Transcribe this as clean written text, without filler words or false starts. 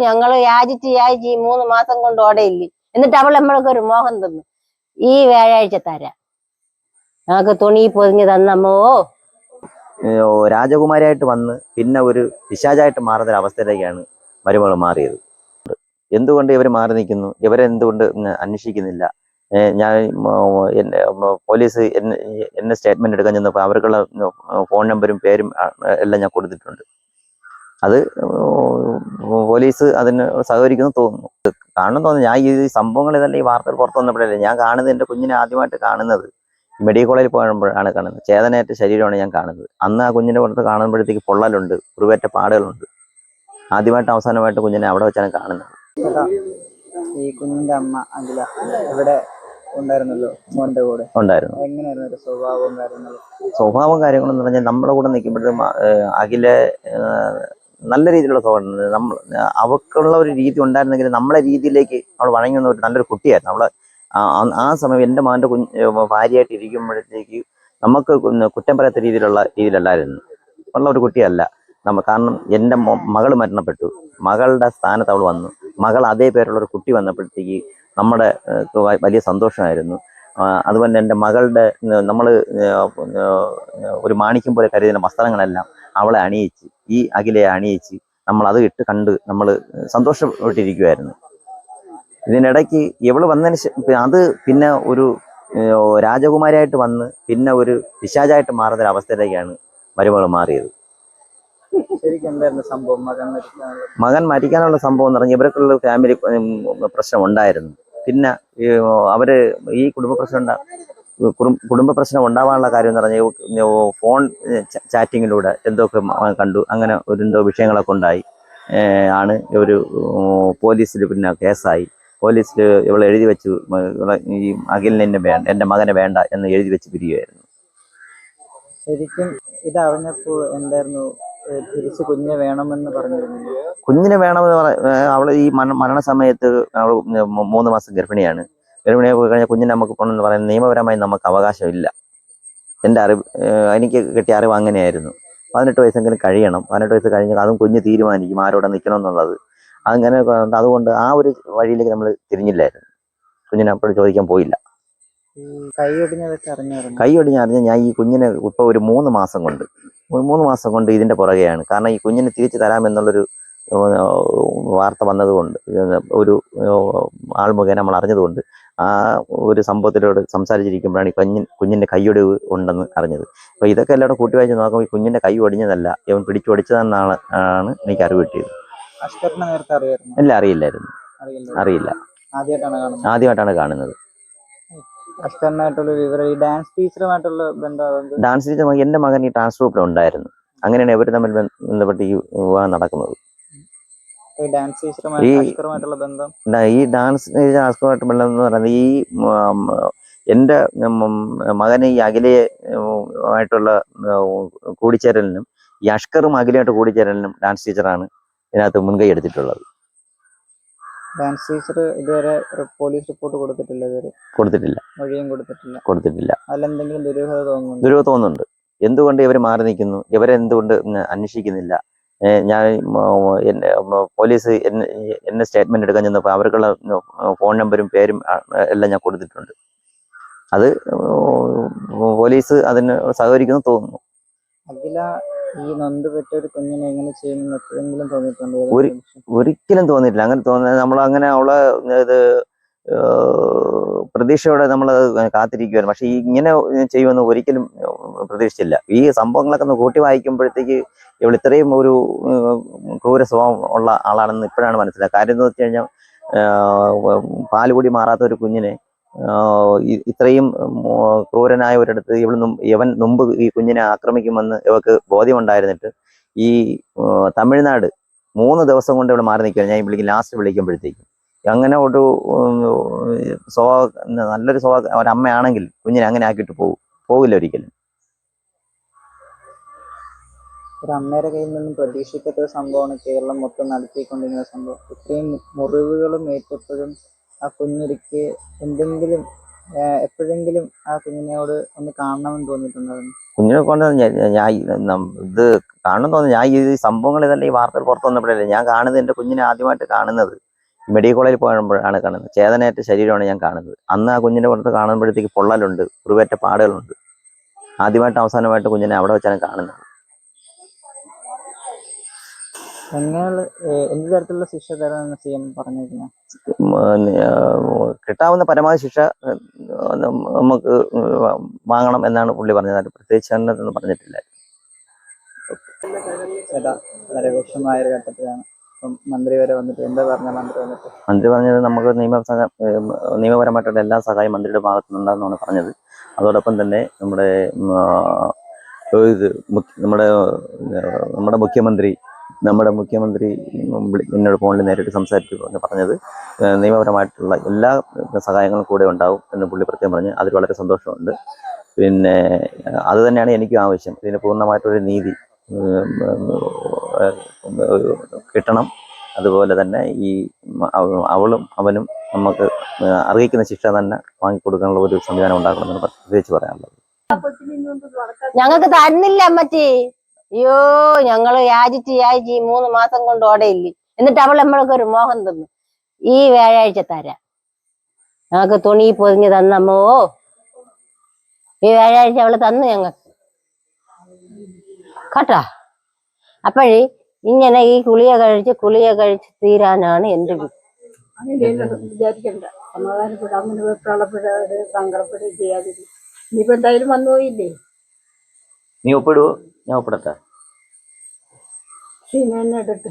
ഞങ്ങള് യാചിച്ച് ഈ 3 മാസം കൊണ്ട് ഓടയില്ലേ. എന്നിട്ട് അവൾ നമ്മൾക്ക് ഒരു മോഹം തന്നു, ഈ വ്യാഴാഴ്ച തരാം, ഞങ്ങൾക്ക് തുണി പൊതിഞ്ഞ് തന്നമ്മോ. രാജകുമാരിയായിട്ട് വന്ന് പിന്നെ ഒരു പിശാചായിട്ട് മാറുന്ന അവസ്ഥയിലേക്കാണ് മരുമകൾ മാറിയത്. എന്തുകൊണ്ട് ഇവർ മാറി നിൽക്കുന്നു, ഇവരെന്തുകൊണ്ട് അന്വേഷിക്കുന്നില്ല? ഞാൻ പോലീസ് എന്നെ സ്റ്റേറ്റ്മെന്റ് എടുക്കാൻ ചെന്നപ്പോൾ അവർക്കുള്ള ഫോൺ നമ്പരും പേരും എല്ലാം ഞാൻ കൊടുത്തിട്ടുണ്ട്. അത് പോലീസ് അതിന് സഹകരിക്കുന്നു തോന്നുന്നു, കാണുന്നു തോന്നുന്നു. ഞാൻ ഈ സംഭവങ്ങൾ ഇതല്ല, ഈ വാർത്തകൾ പുറത്തു വന്നപ്പോഴല്ലേ ഞാൻ കാണുന്നത്. എൻ്റെ കുഞ്ഞിനെ ആദ്യമായിട്ട് കാണുന്നത് മെഡിക്കൽ കോളേജിൽ പോകുമ്പോഴാണ് കാണുന്നത്. ചേതനയേറ്റ ശരീരമാണ് ഞാൻ കാണുന്നത്. അന്ന് ആ കുഞ്ഞിനെ പുറത്ത് കാണുമ്പോഴത്തേക്ക് പൊള്ളലുണ്ട്, കുറുവേറ്റ പാടുകളുണ്ട്. ആദ്യമായിട്ട് അവസാനമായിട്ട് കുഞ്ഞിനെ അവിടെ വെച്ചാണ് കാണുന്നത്. ഈ കുഞ്ഞിന്റെ അമ്മ അഖില ഇവിടെ ഉണ്ടായിരുന്നല്ലോ, മോന്റെ കൂടെ ഉണ്ടായിരുന്നു. എങ്ങനെയായിരുന്നു സ്വഭാവവും കാര്യങ്ങളും എന്ന് പറഞ്ഞാൽ നമ്മുടെ കൂടെ നിൽക്കുമ്പോഴത്തേക്കും അഖിലെ നല്ല രീതിയിലുള്ള സ്വഭാവം. അവൾക്കുള്ള ഒരു രീതി ഉണ്ടായിരുന്നെങ്കിൽ നമ്മളെ രീതിയിലേക്ക് അവൾ വഴങ്ങുന്ന ഒരു നല്ലൊരു കുട്ടിയായിരുന്നു അവളെ. ആ സമയം എൻ്റെ മകൻ്റെ ഭാര്യയായിട്ട് ഇരിക്കുമ്പോഴത്തേക്ക് നമുക്ക് കുറ്റം പറയാത്ത രീതിയിലല്ലായിരുന്നു ഉള്ള ഒരു കുട്ടിയല്ല കാരണം എൻ്റെ മകൾ മരണപ്പെട്ടു, മകളുടെ സ്ഥാനത്ത് അവൾ വന്നു. മകൾ അതേ പേരുള്ള ഒരു കുട്ടി വന്നപ്പോഴത്തേക്ക് നമ്മുടെ വലിയ സന്തോഷമായിരുന്നു. അതുപോലെ എൻ്റെ മകളുടെ നമ്മൾ ഒരു മാണിക്യം പോലെ കരുതുന്ന വസ്ത്രങ്ങളെല്ലാം അവളെ അണിയിച്ച്, ഈ അഖിലയെ അണിയിച്ച് നമ്മൾ അത് ഇട്ട് കണ്ട് നമ്മൾ സന്തോഷപ്പെട്ടിരിക്കുമായിരുന്നു. ഇതിനിടയ്ക്ക് ഇവള് വന്നതിന് അത് പിന്നെ ഒരു രാജകുമാരിയായിട്ട് വന്ന് പിന്നെ ഒരു പിശാചായിട്ട് മാറുന്ന അവസ്ഥയിലേക്കാണ് മരുമകൾ മാറിയത്. മകൻ മരിക്കാനുള്ള സംഭവം എന്ന് പറഞ്ഞാൽ ഇവർക്കുള്ള ഫാമിലി പ്രശ്നം ഉണ്ടായിരുന്നു. പിന്നെ അവര് ഈ കുടുംബ പ്രശ്നം ഉണ്ടാവാനുള്ള കാര്യം എന്ന് പറഞ്ഞാൽ ഫോൺ ചാറ്റിങ്ങിലൂടെ എന്തൊക്കെ കണ്ടു, അങ്ങനെ എന്തോ വിഷയങ്ങളൊക്കെ ഉണ്ടായി ആണ് ഒരു പോലീസിൽ പിന്നെ കേസായി. പോലീസിൽ ഇവൾ എഴുതി വെച്ചു, ഈ അഖിലിനെ എന്നെ വേണ്ട, എൻ്റെ മകനെ വേണ്ട എന്ന് എഴുതി വെച്ച് പിരിയുമായിരുന്നു. ശരിക്കും ഇതറിഞ്ഞപ്പോൾ എന്തായിരുന്നു തിരിച്ച് കുഞ്ഞിനെ വേണമെന്ന് പറഞ്ഞിരുന്നു? കുഞ്ഞിനെ വേണമെന്ന് അവള് ഈ മരണസമയത്ത് അവൾ 3 മാസം ഗർഭിണിയാണ്. ഗർഭിണിയെ പോയി കഴിഞ്ഞാൽ കുഞ്ഞിനെ നമുക്ക് പോകണമെന്ന് പറയുന്നത് നിയമപരമായി നമുക്ക് അവകാശമില്ല. എൻ്റെ അറിവ്, എനിക്ക് കിട്ടിയ അറിവ് അങ്ങനെയായിരുന്നു. 18 വയസ്സെങ്കിലും കഴിയണം. 18 വയസ്സ് കഴിഞ്ഞാൽ അതും കുഞ്ഞ് തീരുമാനിക്കും ആരോടെ നിൽക്കണം എന്നുള്ളത്. അങ്ങനെ അതുകൊണ്ട് ആ ഒരു വഴിയിലേക്ക് നമ്മൾ തിരിഞ്ഞില്ലായിരുന്നു. കുഞ്ഞിനെ അപ്പോഴും ചോദിക്കാൻ പോയില്ല. കൈ ഒടിഞ്ഞറിഞ്ഞ ഞാൻ ഈ കുഞ്ഞിനെ ഇപ്പോൾ ഒരു 3 മാസം കൊണ്ട് ഇതിൻ്റെ പുറകെയാണ്. കാരണം ഈ കുഞ്ഞിനെ തിരിച്ചു തരാമെന്നുള്ളൊരു വാർത്ത വന്നതുകൊണ്ട്, ഒരു ആൾ മുഖേന നമ്മൾ അറിഞ്ഞതുകൊണ്ട് ആ ഒരു സംഭവത്തിലോട് സംസാരിച്ചിരിക്കുമ്പോഴാണ് ഈ കുഞ്ഞിൻ്റെ കൈയൊടിവ് ഉണ്ടെന്ന് അറിഞ്ഞത്. അപ്പോൾ ഇതൊക്കെ എല്ലാവരും കൂട്ടി വായിച്ച് നോക്കുമ്പോൾ ഈ കുഞ്ഞിൻ്റെ കൈ ഒടിഞ്ഞതല്ല, ഇവൻ പിടിച്ചൊടിച്ചതെന്നാണ് എനിക്ക് അറിവ് കിട്ടിയത്. ഇല്ല, അറിയില്ല. ആദ്യമായിട്ടാണ് കാണുന്നത്. ഡാൻസ് ടീച്ചറുമായിട്ടുള്ള ബന്ധം? ഡാൻസ് ടീച്ചർ എൻ്റെ മകൻ ഈ ഡാൻസ് ഗ്രൂപ്പിൽ ഉണ്ടായിരുന്നു. അങ്ങനെയാണ് ഇവർ തമ്മിൽ ബന്ധപ്പെട്ട് ഈ വിവാഹം നടക്കുന്നത്. ഈ ഡാൻസ് ടീച്ചറുമായിട്ടുള്ള ബന്ധം എന്ന് പറയുന്നത് ഈ എൻ്റെ മകന് ഈ അഖിലയുമായിട്ടുള്ള കൂടിച്ചേരലിനും ഈ അഷ്കറും അഖിലയായിട്ട് കൂടിച്ചേരലിനും ഡാൻസ് ടീച്ചറാണ് ഇതിനകത്ത് മുൻകൈ എടുത്തിട്ടുള്ളത്. ഡാൻസ് ടീച്ചർ ഇതുവരെ പോലീസ് റിപ്പോർട്ട് കൊടുത്തിട്ടില്ല. അതിലെന്തെങ്കിലും ദുരൂഹത തോന്നുന്നുണ്ട്. എന്തുകൊണ്ട് ഇവർ മാറി നിൽക്കുന്നു, ഇവരെന്തുകൊണ്ട് അന്വേഷിക്കുന്നില്ല? ഞാൻ പോലീസ് എന്നെ സ്റ്റേറ്റ്മെന്റ് എടുക്കാൻ ചെന്നപ്പോൾ അവർക്കുള്ള ഫോൺ നമ്പരും പേരും എല്ലാം ഞാൻ കൊടുത്തിട്ടുണ്ട്. അത് പോലീസ് അതിന് സഹകരിക്കുന്നു തോന്നുന്നു. അഖില ഈ നൊന്തുപെറ്റ ഒരു കുഞ്ഞിനെ എങ്ങനെ ചെയ്യുമെന്ന് എപ്പോഴെങ്കിലും തോന്നിയിട്ടുണ്ടോ? ഒരിക്കലും തോന്നിയിട്ടില്ല. അങ്ങനെ തോന്നുന്നത് നമ്മളങ്ങനെ അവളെ ഇത് പ്രതീക്ഷയോടെ നമ്മളത് കാത്തിരിക്കുവായിരുന്നു. പക്ഷെ ഇങ്ങനെ ചെയ്യുമെന്ന് ഒരിക്കലും പ്രതീക്ഷിച്ചില്ല. ഈ സംഭവങ്ങളൊക്കെ ഒന്ന് കൂട്ടി വായിക്കുമ്പോഴത്തേക്ക് ഇവൾ ഇത്രയും ഒരു ക്രൂര സ്വഭാവം ഉള്ള ആളാണെന്ന് ഇപ്പോഴാണ് മനസ്സിലാക്കുക. കാര്യം എന്ന് വെച്ച് കഴിഞ്ഞാൽ പാലുകൂടി മാറാത്ത ഒരു കുഞ്ഞിനെ ഇത്രയും ക്രൂരനായ ഒരിടത്ത് ഇവൻ മുമ്പ് ഈ കുഞ്ഞിനെ ആക്രമിക്കുമെന്ന് ഇവക്ക് ബോധ്യമുണ്ടായിരുന്നിട്ട് ഈ തമിഴ്നാട് 3 ദിവസം കൊണ്ട് ഇവിടെ മാറി നിൽക്കുകയാണ്. ഞാൻ ലാസ്റ്റ് വിളിക്കുമ്പോഴത്തേക്കും അങ്ങനെ ഒരു നല്ലൊരു ഒരമ്മയാണെങ്കിൽ കുഞ്ഞിനെ അങ്ങനെ ആക്കിയിട്ട് പോകില്ല ഒരിക്കലും. ഒരു അമ്മയുടെ കയ്യിൽ നിന്നും പ്രതീക്ഷിക്കാത്ത ഒരു സംഭവമാണ് കേരളം മൊത്തം നടത്തിക്കൊണ്ടിരുന്ന സംഭവം. ഇത്രയും മുറിവുകളും ഏറ്റപ്പോഴും ആ കുഞ്ഞിരിക്ക് എന്തെങ്കിലും എപ്പോഴെങ്കിലും ആ കുഞ്ഞിനോട് ഒന്ന് കാണണമെന്ന് തോന്നിയിട്ടുണ്ടായിരുന്നു? കുഞ്ഞിനെ കൊണ്ട് ഇത് കാണണം തോന്നുന്നു. ഞാൻ ഈ സംഭവങ്ങൾ ഇതല്ല ഈ വാർത്തകൾ പുറത്തു വന്നപ്പോഴല്ലേ ഞാൻ കാണുന്നത്. എൻ്റെ കുഞ്ഞിനെ ആദ്യമായിട്ട് കാണുന്നത് മെഡിക്കൽ കോളേജിൽ പോകുമ്പോഴാണ് കാണുന്നത്. ചേതനയേറ്റ ശരീരമാണ് ഞാൻ കാണുന്നത്. അന്ന് ആ കുഞ്ഞിനെ പുറത്ത് കാണുമ്പോഴത്തേക്ക് പൊള്ളലുണ്ട്, കുറുവേറ്റ പാടുകളുണ്ട്. ആദ്യമായിട്ട് അവസാനമായിട്ട് കുഞ്ഞിനെ അവിടെ വെച്ചാണ് കാണുന്നത്. എങ്ങനെയുള്ള എന്ത് തരത്തിലുള്ള ശിക്ഷ തരാമെന്ന് ചെയ്യാൻ പറഞ്ഞിരിക്കുന്നത്? കിട്ടാവുന്ന പരമാവധി ശിക്ഷ നമുക്ക് വാങ്ങണം എന്നാണ് പുള്ളി പറഞ്ഞത്. പ്രത്യേകിച്ച് ഒന്നും പറഞ്ഞിട്ടില്ല. ചേട്ടാ, വളരെ വിഷമമായ ഒരു ഘട്ടത്തിലാണ്. ഇപ്പം മന്ത്രി വരെ വന്നിട്ട് എന്താ പറഞ്ഞ മന്ത്രി വന്നിട്ട്? മന്ത്രി പറഞ്ഞത് നമുക്ക് നിയമപരമായിട്ടുള്ള എല്ലാ സഹായം മന്ത്രിയുടെ ഭാഗത്തു നിന്നുണ്ടാകുന്നതാണ് പറഞ്ഞത്. അതോടൊപ്പം തന്നെ നമ്മുടെ മുഖ്യമന്ത്രി എന്നോട് ഫോണിൽ നേരിട്ട് സംസാരിച്ചു പറഞ്ഞത് നിയമപരമായിട്ടുള്ള എല്ലാ സഹായങ്ങളും കൂടെ ഉണ്ടാവും എന്ന് പുള്ളി പ്രത്യേകം പറഞ്ഞു. അതിൽ വളരെ സന്തോഷമുണ്ട്. പിന്നെ അത് തന്നെയാണ് എനിക്കും ആവശ്യം. ഇതിന് പൂർണ്ണമായിട്ടൊരു നീതി കിട്ടണം. അതുപോലെ തന്നെ ഈ അവളും അവനും നമുക്ക് അർഹിക്കുന്ന ശിക്ഷ തന്നെ വാങ്ങിക്കൊടുക്കാനുള്ള ഒരു സംവിധാനം ഉണ്ടാക്കണമെന്ന് പ്രത്യേകിച്ച് പറയാനുള്ളത്. ഞങ്ങൾക്ക് തരുന്നില്ല അമ്മച്ചി. അയ്യോ, ഞങ്ങള് യാചിച്ച് 3 മാസം കൊണ്ട് ഓടയില്ലേ. എന്നിട്ട് അവൾ നമ്മൾക്ക് ഒരു മോഹം തന്നു, ഈ വ്യാഴാഴ്ച തരാം. ഞങ്ങൾക്ക് തുണി പൊതിഞ്ഞ് തന്നമ്മോ. ഈ വ്യാഴാഴ്ച അവള് തന്നു ഞങ്ങൾക്ക് കേട്ടാ. അപ്പോഴേ ഇങ്ങനെ ഈ ഗുളിക കഴിച്ച് തീരാനാണ് എന്റെ വിചാരിക്കണ്ട. സമാധാനപ്പെടാം. അങ്ങനെ വെപ്രാളപ്പെടാതെ സങ്കടപ്പെടുകയും ചെയ്യാതിരി. ഇനിയിപ്പോ എന്തായാലും വന്നു പോയില്ലേ. നീ ഒപ്പിടുവോ? ഞാൻ ഒപ്പിടട്ടെ. സീന തന്നെ ഇടട്ടെ.